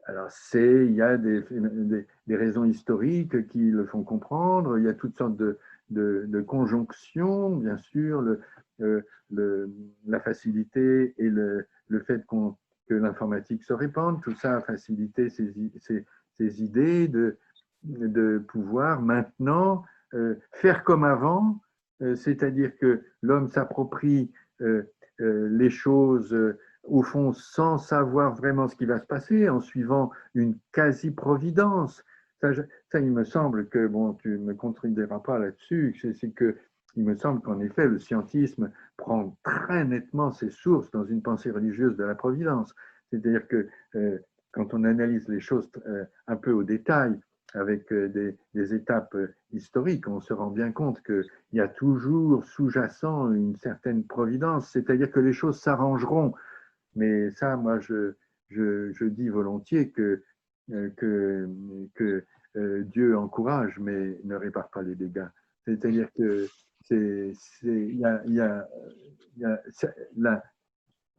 alors il y a des raisons historiques qui le font comprendre, il y a toutes sortes de conjonctions, bien sûr, la facilité et le fait que l'informatique se répande, tout ça a facilité ces idées de pouvoir maintenant faire comme avant, c'est-à-dire que l'homme s'approprie les choses au fond sans savoir vraiment ce qui va se passer, en suivant une quasi-providence. Ça, il me semble que, bon, tu me contrediras pas là-dessus, c'est que il me semble qu'en effet, le scientisme prend très nettement ses sources dans une pensée religieuse de la providence. C'est-à-dire que quand on analyse les choses un peu au détail, avec des étapes historiques, on se rend bien compte qu'il y a toujours sous-jacent une certaine providence, c'est-à-dire que les choses s'arrangeront. Mais ça, moi, je dis volontiers que Dieu encourage, mais ne répare pas les dégâts. C'est-à-dire que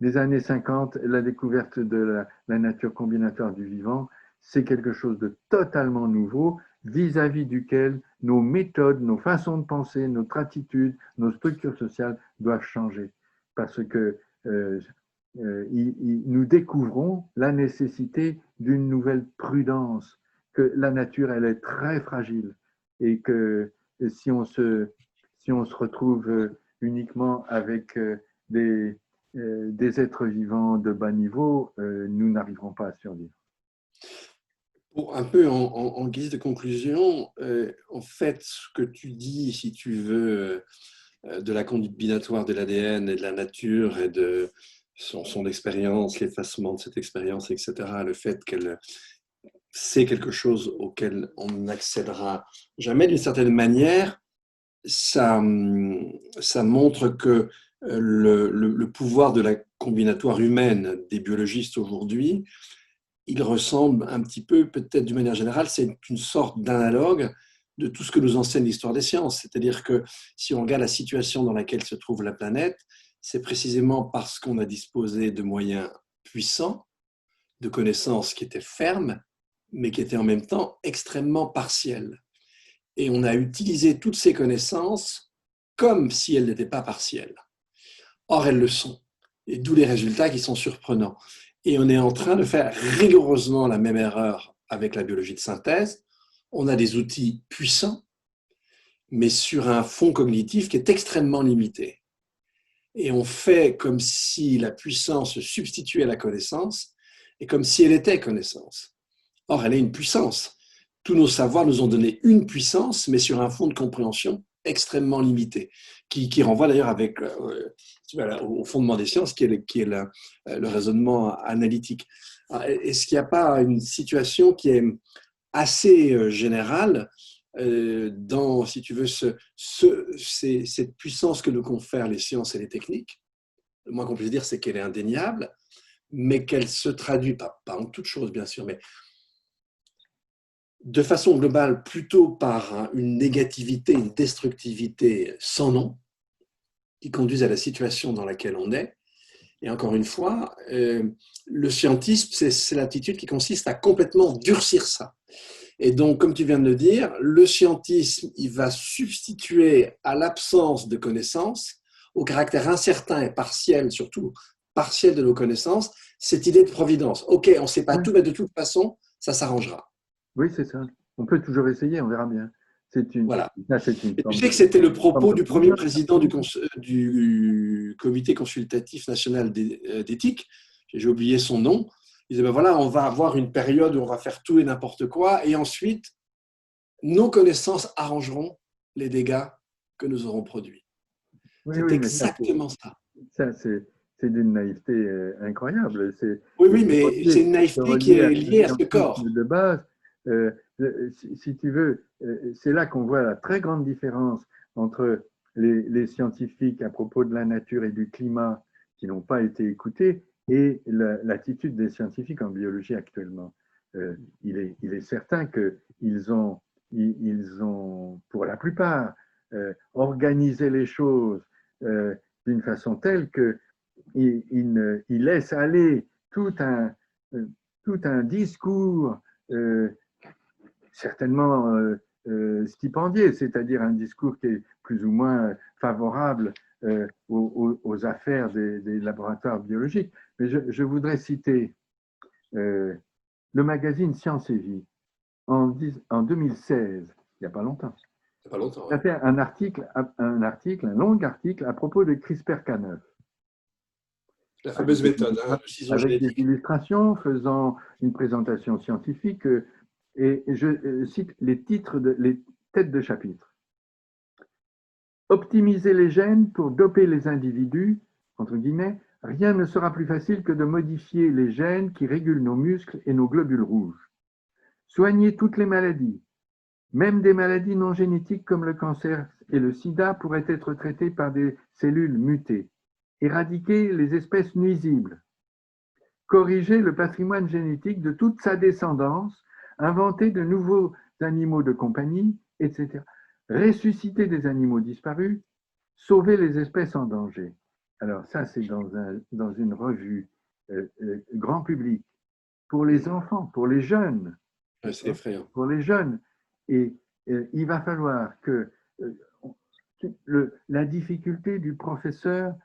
les années 50, la découverte de la nature combinatoire du vivant, c'est quelque chose de totalement nouveau vis-à-vis duquel nos méthodes, nos façons de penser, notre attitude, nos structures sociales doivent changer. Parce que nous découvrons la nécessité d'une nouvelle prudence, que la nature, elle est très fragile et que si on se retrouve uniquement avec des êtres vivants de bas niveau, nous n'arriverons pas à survivre. Un peu en guise de conclusion, en fait, ce que tu dis, si tu veux, de la combinatoire de l'ADN et de la nature et de son expérience, l'effacement de cette expérience, etc., le fait qu'elle c'est quelque chose auquel on n'accédera jamais d'une certaine manière, ça, ça montre que le pouvoir de la combinatoire humaine des biologistes aujourd'hui, il ressemble un petit peu, peut-être d'une manière générale, c'est une sorte d'analogue de tout ce que nous enseigne l'histoire des sciences. C'est-à-dire que si on regarde la situation dans laquelle se trouve la planète, c'est précisément parce qu'on a disposé de moyens puissants, de connaissances qui étaient fermes, mais qui étaient en même temps extrêmement partielles. Et on a utilisé toutes ces connaissances comme si elles n'étaient pas partielles. Or, elles le sont. Et d'où les résultats qui sont surprenants. Et on est en train de faire rigoureusement la même erreur avec la biologie de synthèse. On a des outils puissants, mais sur un fond cognitif qui est extrêmement limité. Et on fait comme si la puissance se substituait à la connaissance et comme si elle était connaissance. Or, elle est une puissance. Tous nos savoirs nous ont donné une puissance, mais sur un fond de compréhension extrêmement limité, qui renvoie d'ailleurs avec, au fondement des sciences, qui est le raisonnement analytique. Est-ce qu'il n'y a pas une situation qui est assez générale dans, si tu veux, cette puissance que nous confèrent les sciences et les techniques? Le moins qu'on puisse dire, c'est qu'elle est indéniable, mais qu'elle se traduit, pas en toute chose bien sûr, mais de façon globale plutôt par une négativité, une destructivité sans nom, qui conduisent à la situation dans laquelle on est. Et encore une fois, le scientisme, c'est l'attitude qui consiste à complètement durcir ça. Et donc, comme tu viens de le dire, le scientisme, il va substituer à l'absence de connaissances, au caractère incertain et partiel, surtout partiel de nos connaissances, cette idée de providence. OK, on ne sait pas Oui, tout, mais de toute façon, ça s'arrangera. oui, c'est ça. On peut toujours essayer, on verra bien. Voilà. C'est une Et tu forme sais que c'était le forme propos de du premier brouillon. président du Comité consultatif national d'éthique, j'ai oublié son nom. Il disait, ben voilà, on va avoir une période où on va faire tout et n'importe quoi, et ensuite, nos connaissances arrangeront les dégâts que nous aurons produits. Oui, C'est oui, mais exactement ça. ça, c'est d'une naïveté incroyable. Oui, C'est oui, mais c'est une se naïveté qui relier à est un liée à ce scientisme corps. de base. Si tu veux, c'est là qu'on voit la très grande différence entre les scientifiques à propos de la nature et du climat qui n'ont pas été écoutés et l'attitude des scientifiques en biologie actuellement. Il est certain ils ont, pour la plupart, organisé les choses d'une façon telle que il laisse aller euh, tout un discours euh, certainement stipendié, c'est-à-dire un discours qui est plus ou moins favorable aux affaires des laboratoires biologiques. Mais je voudrais citer le magazine Science et Vie en 2016, il n'y a pas longtemps. C'est pas longtemps, Il ouais. a fait un long article à propos de CRISPR-Cas9. La Avec fameuse méthode, hein, de cision avec des génétique. illustrations, faisant une présentation scientifique. Et je cite les têtes de chapitre. Optimiser les gènes pour doper les individus, entre guillemets, rien ne sera plus facile que de modifier les gènes qui régulent nos muscles et nos globules rouges. Soigner toutes les maladies, même des maladies non génétiques comme le cancer et le sida, pourraient être traitées par des cellules mutées. Éradiquer les espèces nuisibles, corriger le patrimoine génétique de toute sa descendance, inventer de nouveaux animaux de compagnie, etc. Ressusciter des animaux disparus, sauver les espèces en danger. Alors ça, c'est dans une revue grand public, pour les enfants, pour les jeunes, Ouais, c'est effrayant. pour les jeunes. Et il va falloir que la difficulté du professeur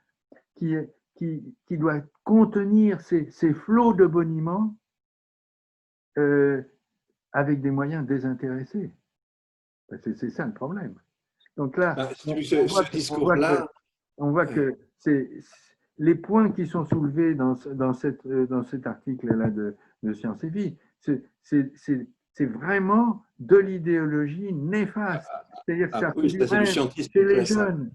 qui, qui doit contenir ces flots de boniment euh, avec des moyens désintéressés. C'est ça le problème. Donc là, Ben, si tu veux, ce discours-là, on voit ouais, que les points qui sont soulevés dans cet article-là de Science et Vie, c'est vraiment de l'idéologie néfaste. C'est-à-dire que ça fait Oui, du ça c'est du rêve scientisme chez pur les et simple. jeunes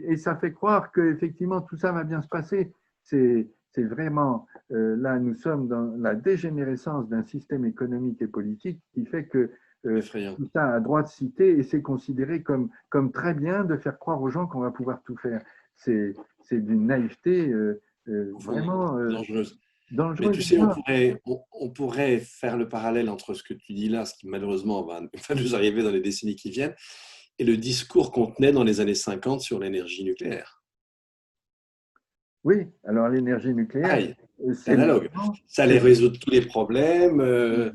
et ça fait croire qu'effectivement tout ça va bien se passer. C'est vraiment, là, nous sommes dans la dégénérescence d'un système économique et politique qui fait que Effrayant. tout ça a droit de citer et c'est considéré comme très bien de faire croire aux gens qu'on va pouvoir tout faire. C'est d'une naïveté Profondément vraiment dangereuse. Mais tu dangereuse. sais, on pourrait faire le parallèle entre ce que tu dis là, ce qui malheureusement va nous arriver dans les décennies qui viennent, et le discours qu'on tenait dans les années 50 sur l'énergie nucléaire. Oui, alors l'énergie nucléaire, Pareil, c'est c'est analogue. maintenant, Ça allait résoudre tous les problèmes,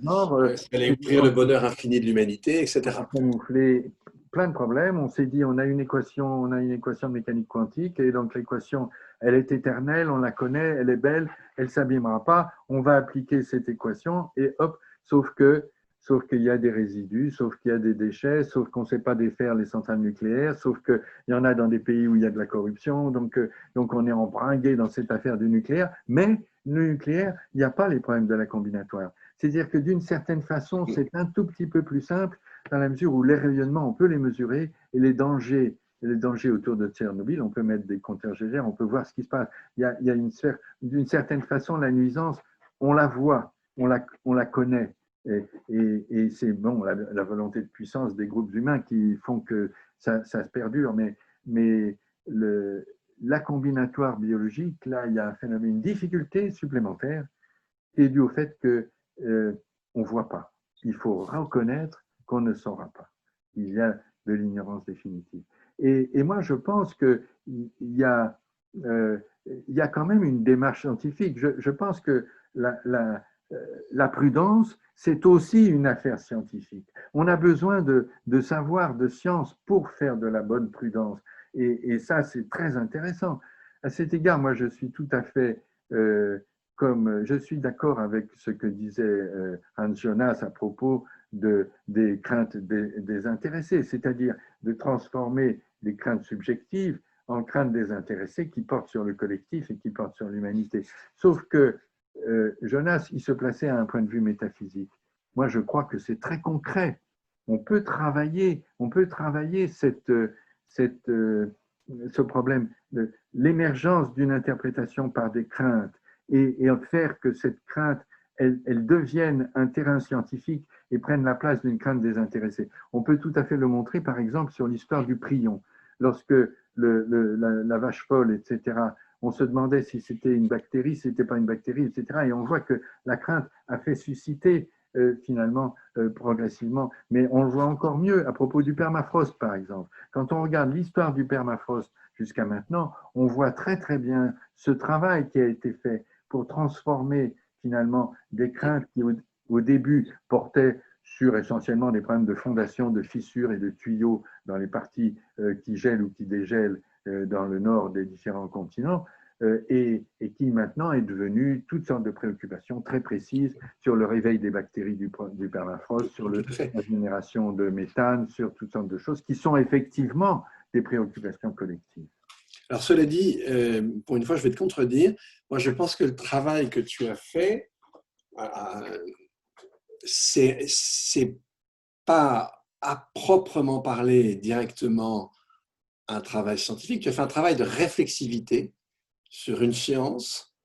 genre, ça allait c'est offrir le bonheur infini de l'humanité, pour etc. camoufler plein de problèmes. On s'est dit, on a une équation de mécanique quantique, et donc l'équation, elle est éternelle, on la connaît, elle est belle, elle ne s'abîmera pas. On va appliquer cette équation, et hop, sauf que, sauf qu'il y a des résidus, sauf qu'il y a des déchets, sauf qu'on ne sait pas défaire les centrales nucléaires, sauf qu'il y en a dans des pays où il y a de la corruption, donc on est embringué dans cette affaire du nucléaire, mais le nucléaire, il n'y a pas les problèmes de la combinatoire. C'est-à-dire que d'une certaine façon, c'est un tout petit peu plus simple dans la mesure où les rayonnements, on peut les mesurer et les dangers autour de Tchernobyl, on peut mettre des compteurs Gégère, on peut voir ce qui se passe. Il y a une sphère, d'une certaine façon, la nuisance, on la voit, on la connaît. Et c'est bon, la volonté de puissance des groupes humains qui font que ça se perdure, mais la combinatoire biologique, là, il y a un phénomène, une difficulté supplémentaire qui est due au fait que on ne voit pas. Il faut reconnaître qu'on ne saura pas. Il y a de l'ignorance définitive. Et moi, je pense qu'il y a, il y a quand même une démarche scientifique. Je pense que la prudence, c'est aussi une affaire scientifique. On a besoin de savoir, de science pour faire de la bonne prudence. Et ça, c'est très intéressant. À cet égard, moi, je suis tout à fait comme je suis d'accord avec ce que disait Hans Jonas à propos des craintes des intéressés, c'est-à-dire de transformer les craintes subjectives en craintes des intéressés qui portent sur le collectif et qui portent sur l'humanité. Sauf que Jonas, il se plaçait à un point de vue métaphysique. Moi, je crois que c'est très concret. On peut travailler ce problème de l'émergence d'une interprétation par des craintes et faire que cette crainte, elle devienne un terrain scientifique et prenne la place d'une crainte désintéressée. On peut tout à fait le montrer, par exemple, sur l'histoire du prion. Lorsque la vache folle, etc., on se demandait si c'était une bactérie, si c'était pas une bactérie, etc. Et on voit que la crainte a fait susciter finalement progressivement. Mais on le voit encore mieux à propos du permafrost, par exemple. Quand on regarde l'histoire du permafrost jusqu'à maintenant, on voit très très bien ce travail qui a été fait pour transformer finalement des craintes qui au début portaient sur essentiellement des problèmes de fondation, de fissures et de tuyaux dans les parties qui gèlent ou qui dégèlent dans le nord des différents continents, et qui maintenant est devenu toutes sortes de préoccupations très précises sur le réveil des bactéries du permafrost, sur Tout à fait. la génération de méthane, sur toutes sortes de choses qui sont effectivement des préoccupations collectives. Alors, cela dit, pour une fois, je vais te contredire. Moi, je pense que le travail que tu as fait, c'est pas à proprement parler directement un travail scientifique. Tu as fait un travail de réflexivité sur une science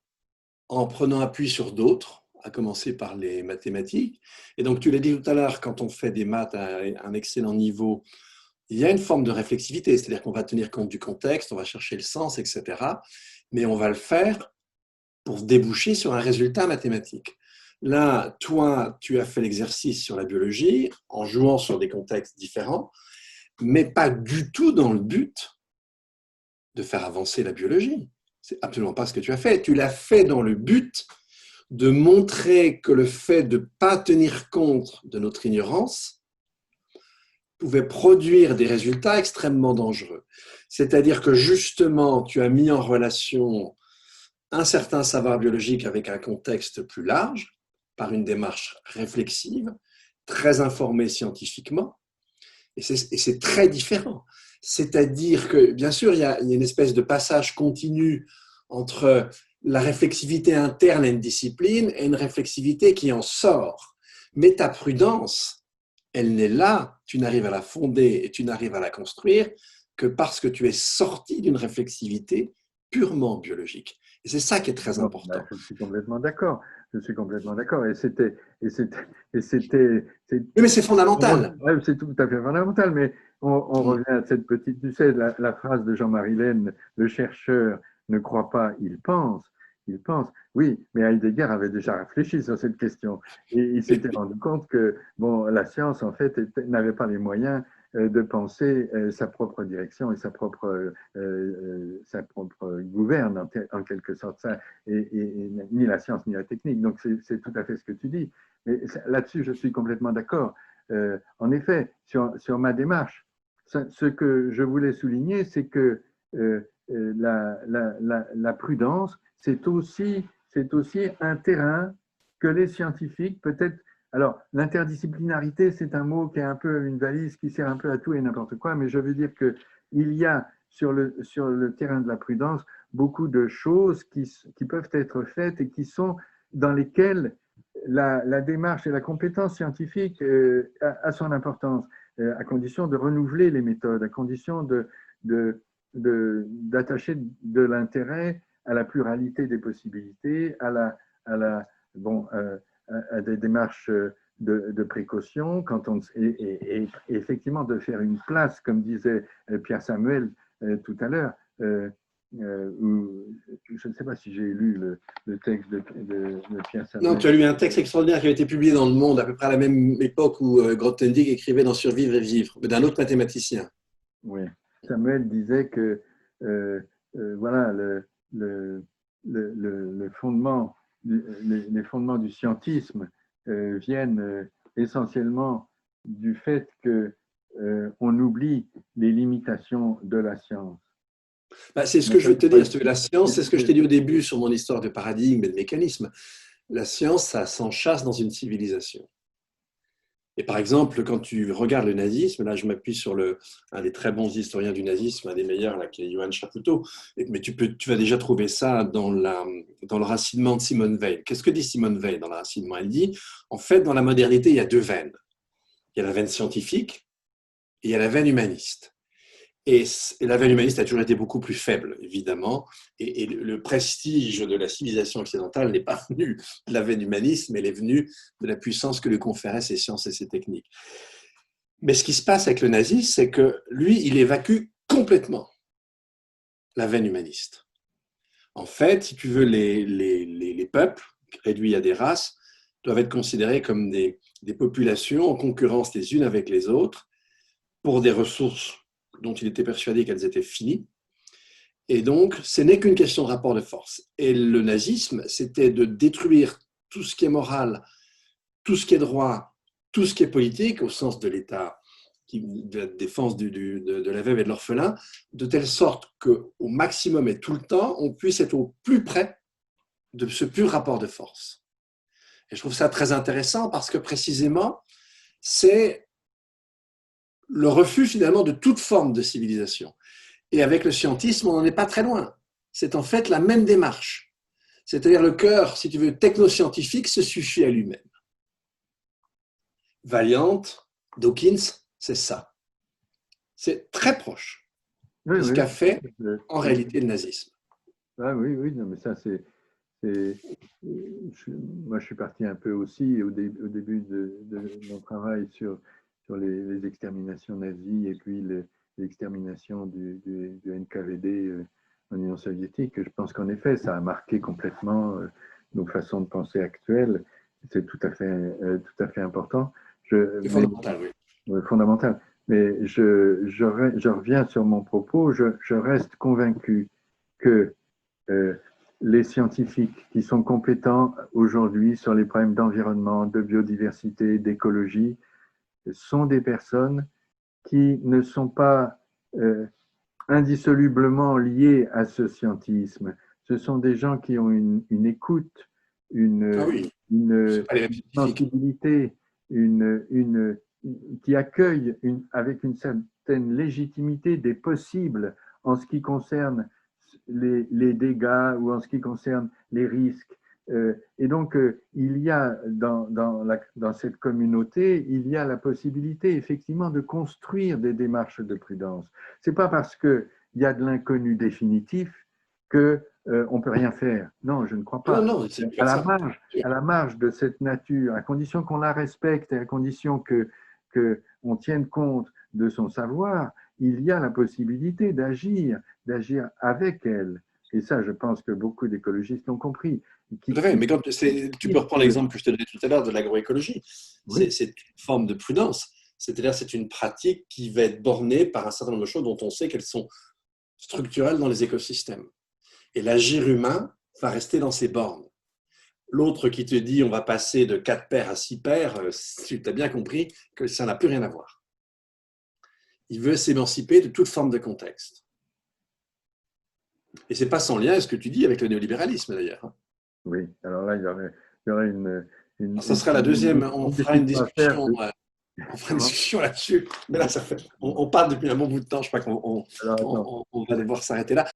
en prenant appui sur d'autres, à commencer par les mathématiques. Et donc, tu l'as dit tout à l'heure, quand on fait des maths à un excellent niveau, il y a une forme de réflexivité, c'est-à-dire qu'on va tenir compte du contexte, on va chercher le sens, etc. Mais on va le faire pour déboucher sur un résultat mathématique. Là, toi, tu as fait l'exercice sur la biologie en jouant sur des contextes différents, mais pas du tout dans le but de faire avancer la biologie. C'est absolument pas ce que tu as fait. Tu l'as fait dans le but de montrer que le fait de ne pas tenir compte de notre ignorance pouvait produire des résultats extrêmement dangereux. C'est-à-dire que justement, tu as mis en relation un certain savoir biologique avec un contexte plus large, par une démarche réflexive, très informée scientifiquement, et c'est très différent. C'est-à-dire que, bien sûr, il y a une espèce de passage continu entre la réflexivité interne à une discipline et une réflexivité qui en sort. Mais ta prudence, elle n'est là, tu n'arrives à la fonder et tu n'arrives à la construire que parce que tu es sorti d'une réflexivité purement biologique. Et c'est ça qui est très Non, bah, important. je suis complètement d'accord. Je suis complètement d'accord. Et Oui, mais c'est fondamental. ouais, c'est tout à fait fondamental. Mais on Mm. revient à cette petite, tu sais, la phrase de Jean-Marie Laine, le chercheur ne croit pas, il pense. Il pense. Oui, mais Heidegger avait déjà réfléchi sur cette question. Et il s'était rendu compte que bon, la science, en fait, n'avait pas les moyens de penser sa propre direction et sa propre gouverne, en quelque sorte. Ça, ni la science ni la technique. Donc, c'est tout à fait ce que tu dis. Mais là-dessus, je suis complètement d'accord. En effet, sur ma démarche, ce que je voulais souligner, c'est que la prudence, c'est aussi un terrain que les scientifiques, peut-être. Alors, l'interdisciplinarité, c'est un mot qui est un peu une valise qui sert un peu à tout et n'importe quoi, mais je veux dire qu'il y a sur le terrain de la prudence beaucoup de choses qui peuvent être faites et qui sont dans lesquelles la démarche et la compétence scientifique a son importance, à condition de renouveler les méthodes, à condition d'attacher de l'intérêt à la pluralité des possibilités, à la, bon, à des démarches de précaution, et effectivement de faire une place, comme disait Pierre Samuel tout à l'heure, je ne sais pas si j'ai lu le texte de Pierre Non, Samuel. tu as lu un texte extraordinaire qui a été publié dans Le Monde à peu près à la même époque où Grothendieck écrivait dans Survivre et vivre, mais d'un autre mathématicien. Oui, Samuel disait que voilà le, le fondement, les fondements du scientisme viennent essentiellement du fait que on oublie les limitations de la science. Bah, c'est ce Mais que je ça, veux te c'est pas- dire. La science, c'est ce que je t'ai dit au début sur mon histoire de paradigme et de mécanisme. La science, ça s'enchâsse dans une civilisation. Et par exemple, quand tu regardes le nazisme, là je m'appuie sur un des très bons historiens du nazisme, un des meilleurs, là, qui est Johann Chapoutot, mais tu vas déjà trouver ça dans le racinement de Simone Weil. Qu'est-ce que dit Simone Weil dans le racinement? Elle dit, en fait, dans la modernité, il y a deux veines. Il y a la veine scientifique et il y a la veine humaniste. Et la veine humaniste a toujours été beaucoup plus faible, évidemment. Et le prestige de la civilisation occidentale n'est pas venu de la veine humaniste, mais elle est venue de la puissance que lui conféraient ses sciences et ses techniques. Mais ce qui se passe avec le nazisme, c'est que lui, il évacue complètement la veine humaniste. En fait, si tu veux, les peuples, réduits à des races, doivent être considérés comme des populations en concurrence les unes avec les autres pour des ressources dont il était persuadé qu'elles étaient finies. Et donc, ce n'est qu'une question de rapport de force. Et le nazisme, c'était de détruire tout ce qui est moral, tout ce qui est droit, tout ce qui est politique, au sens de l'État, de la défense de la veuve et de l'orphelin, de telle sorte qu'au maximum et tout le temps, on puisse être au plus près de ce pur rapport de force. Et je trouve ça très intéressant parce que précisément, c'est le refus finalement de toute forme de civilisation. Et avec le scientisme, on n'en est pas très loin. C'est en fait la même démarche. C'est-à-dire le cœur, si tu veux, technoscientifique se suffit à lui-même. Valiant, Dawkins, c'est ça. C'est très proche Oui, de ce oui. qu'a fait en réalité le nazisme. Ah, oui, oui, non, mais ça, c'est- moi, je suis parti un peu aussi au début de mon travail sur les exterminations nazies et puis l'extermination du NKVD en Union soviétique. Je pense qu'en effet, ça a marqué complètement nos façons de penser actuelles. C'est tout à fait important. C'est Mais fondamental, oui. fondamental. Mais je reviens sur mon propos. Je reste convaincu que euh, les scientifiques qui sont compétents aujourd'hui sur les problèmes d'environnement, de biodiversité, d'écologie, sont des personnes qui ne sont pas indissolublement liées à ce scientisme. Ce sont des gens qui ont une écoute, Ah une, oui, une, c'est pas les mêmes une scientifiques. sensibilité, qui accueillent avec une certaine légitimité des possibles en ce qui concerne les dégâts ou en ce qui concerne les risques Et donc, il y a dans cette communauté, il y a la possibilité effectivement de construire des démarches de prudence. Ce n'est pas parce qu'il y a de l'inconnu définitif qu'on ne peut rien faire. Non, je ne crois Non, pas. non, c'est pas ça. À la marge de cette nature, à condition qu'on la respecte et à condition qu'on tienne compte de son savoir, il y a la possibilité d'agir avec elle. Et ça, je pense que beaucoup d'écologistes l'ont compris. Tout à fait, mais quand tu peux reprendre l'exemple que je te donnais tout à l'heure de l'agroécologie, Oui. c'est une forme de prudence, c'est-à-dire c'est une pratique qui va être bornée par un certain nombre de choses dont on sait qu'elles sont structurelles dans les écosystèmes. Et l'agir humain va rester dans ces bornes. L'autre qui te dit on va passer de 4 paires à 6 paires, tu as bien compris que ça n'a plus rien à voir. Il veut s'émanciper de toute forme de contexte. Et ce n'est pas sans lien, ce que tu dis, avec le néolibéralisme d'ailleurs. Oui, alors là, il y aurait Ça sera la deuxième, on fera une discussion. De... On fera une discussion là-dessus. Mais là, on parle depuis un bon bout de temps. Je crois qu'on va devoir s'arrêter là.